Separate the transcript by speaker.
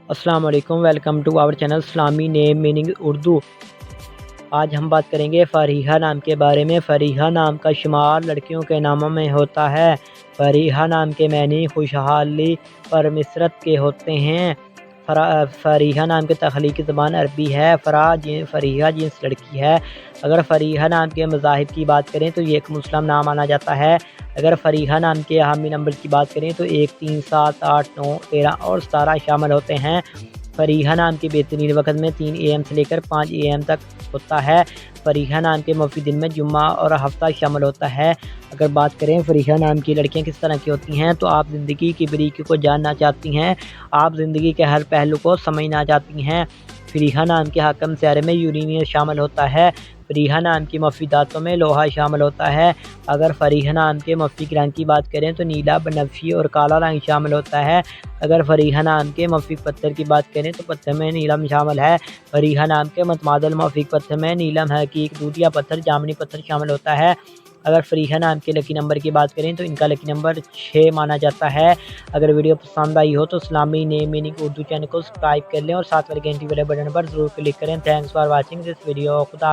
Speaker 1: السلام علیکم، welcome to our channel اسلامی نیم میننگ اردو۔ آج ہم بات کریں گے فریحہ نام کے بارے میں۔ فریحہ نام کا شمار لڑکیوں کے ناموں میں ہوتا ہے۔ فریحہ نام کے معنی خوشحالی پر مسرت کے ہوتے ہیں۔ فریحہ نام کی تخلیقی زبان عربی ہے۔ فریحہ جنس لڑکی ہے۔ اگر فریحہ نام کے مذاہب کی بات کریں تو یہ ایک مسلم نام مانا جاتا ہے۔ اگر فریحہ نام کے حامی نمبر کی بات کریں تو 1، 3، 7، 8، 9، 13 اور 17 شامل ہوتے ہیں۔ فریحہ نام کے بہترین وقت میں 3 AM سے لے کر 5 AM تک ہوتا ہے۔ فریحہ نام کے منفی دن میں جمعہ اور ہفتہ شامل ہوتا ہے۔ اگر بات کریں فریحہ نام کی لڑکیاں کس طرح کی ہوتی ہیں تو آپ زندگی کی باریکی کو جاننا چاہتی ہیں، آپ زندگی کے ہر پہلو کو سمجھنا چاہتی ہیں۔ فریحہ نام کے حاکم سیارے میں یورینس شامل ہوتا ہے۔ فریحہ نام کی منفی دھاتوں میں لوہا شامل ہوتا ہے۔ اگر فریحہ نام کے منفی رنگ کی بات کریں تو نیلا، بنفشی اور کالا رنگ شامل ہوتا ہے۔ اگر فریحہ نام کے منفی پتھر کی بات کریں تو پتھر میں نیلم شامل ہے۔ فریحہ نام کے متبادل منفی پتھر میں نیلم، حقیق، دودھیا پتھر، جامنی پتھر شامل ہوتا ہے۔ اگر فریحہ نام کے لکی نمبر کی بات کریں تو ان کا لکی نمبر 6 مانا جاتا ہے۔ اگر ویڈیو پسند آئی ہو تو اسلامی نیم میننگ اردو چینل کو سبسکرائب کر لیں اور ساتھ والے گھنٹی والے بٹن پر ضرور کلک کریں۔ Thanks for watching this video. خدا حافظ۔